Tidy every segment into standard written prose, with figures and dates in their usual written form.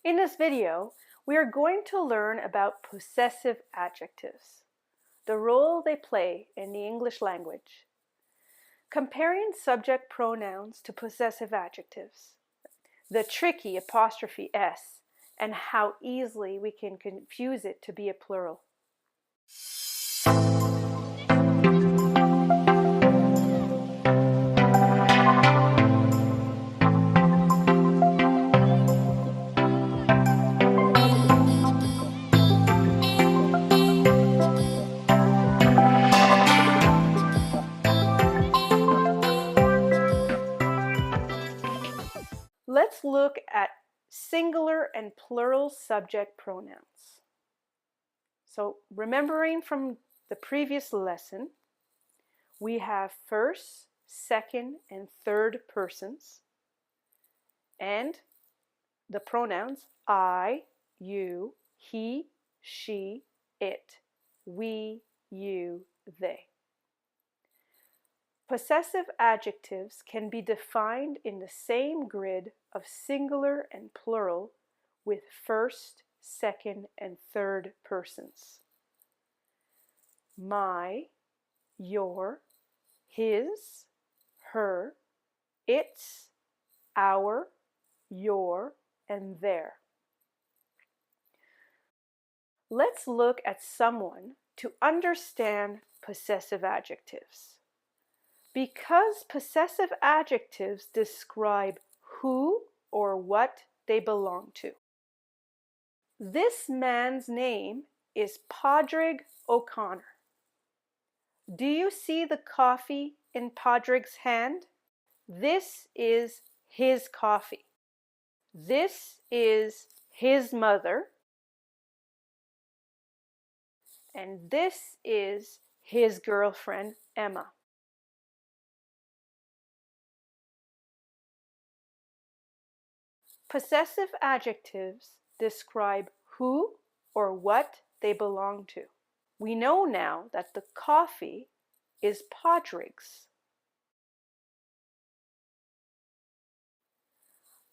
In this video, we are going to learn about possessive adjectives, the role they play in the English language, comparing subject pronouns to possessive adjectives, the tricky apostrophe S, and how easily we can confuse it to be a plural. Let's look at singular and plural subject pronouns. So, remembering from the previous lesson, we have first, second, and third persons, and the pronouns I, you, he, she, it, we, you, they. Possessive adjectives can be defined in the same grid of singular and plural with first, second, and third persons. My, your, his, her, its, our, your, and their. Let's look at someone to understand possessive adjectives. Because possessive adjectives describe who or what they belong to. This man's name is Padraig O'Connor. Do you see the coffee in Padraig's hand? This is his coffee. This is his mother. And this is his girlfriend, Emma. Possessive adjectives describe who or what they belong to. We know now that the coffee is Padraig's.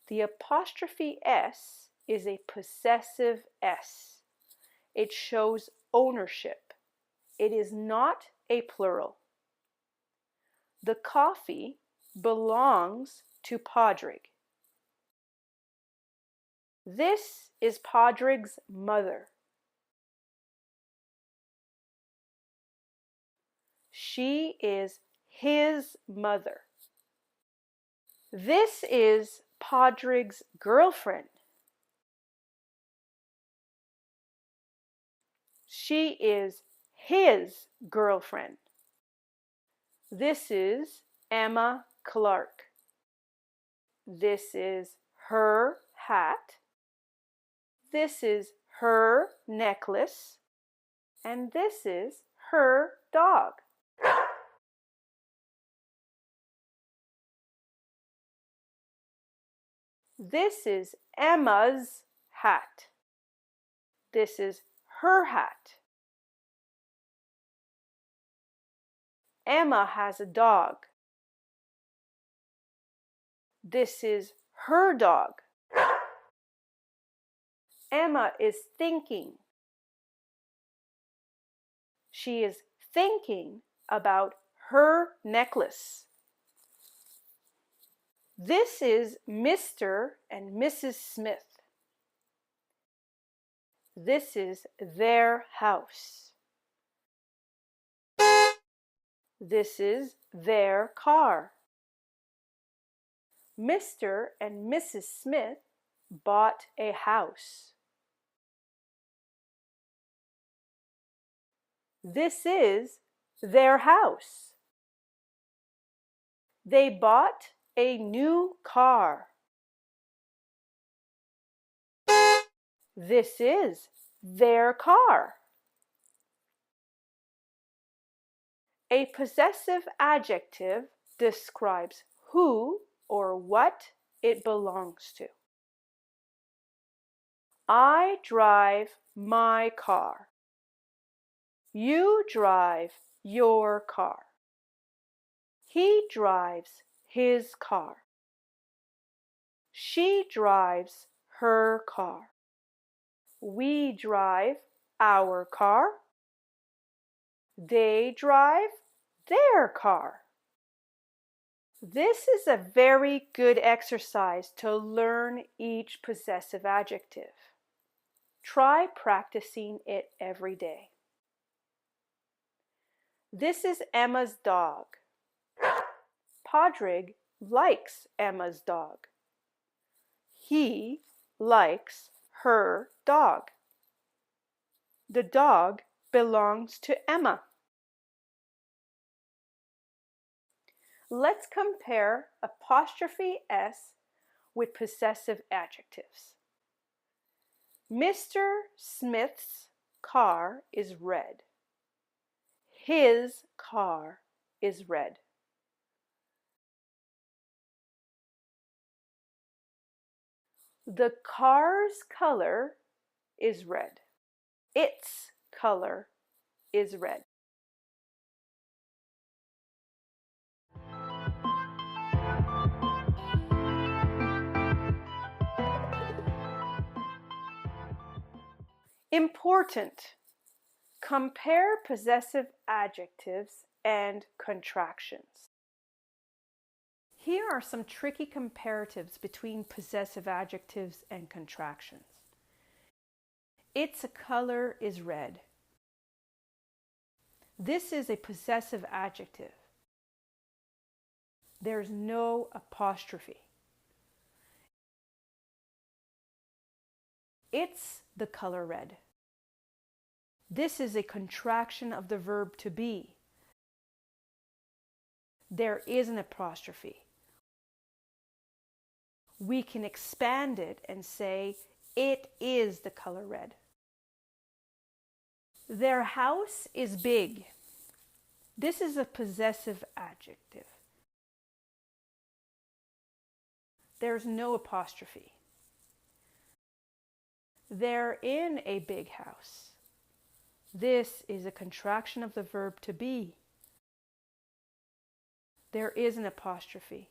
The apostrophe S is a possessive S. It shows ownership. It is not a plural. The coffee belongs to Padraig. This is Padraig's mother. She is his mother. This is Padraig's girlfriend. She is his girlfriend. This is Emma Clark. This is her hat. This is her necklace, and this is her dog. This is Emma's hat. This is her hat. Emma has a dog. This is her dog. Emma is thinking. She is thinking about her necklace. This is Mr. and Mrs. Smith. This is their house. This is their car. Mr. and Mrs. Smith bought a house. This is their house. They bought a new car. This is their car. A possessive adjective describes who or what it belongs to. I drive my car. You drive your car. He drives his car. She drives her car. We drive our car. They drive their car. This is a very good exercise to learn each possessive adjective. Try practicing it every day. This is Emma's dog. Padraig likes Emma's dog. He likes her dog. The dog belongs to Emma. Let's compare apostrophe S with possessive adjectives. Mr. Smith's car is red. His car is red. The car's color is red. Its color is red. Important. Compare possessive adjectives and contractions. Here are some tricky comparatives between possessive adjectives and contractions. Its color is red. This is a possessive adjective. There's no apostrophe. It's the color red. This is a contraction of the verb to be. There is an apostrophe. We can expand it and say, it is the color red. Their house is big. This is a possessive adjective. There's no apostrophe. They're in a big house. This is a contraction of the verb to be. There is an apostrophe.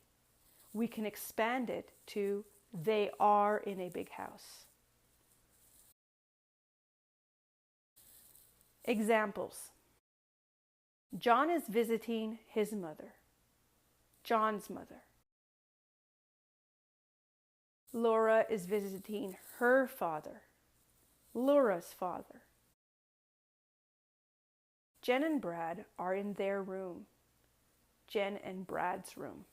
We can expand it to they are in a big house. Examples. John is visiting his mother. John's mother. Laura is visiting her father. Laura's father. Jen and Brad are in their room. Jen and Brad's room.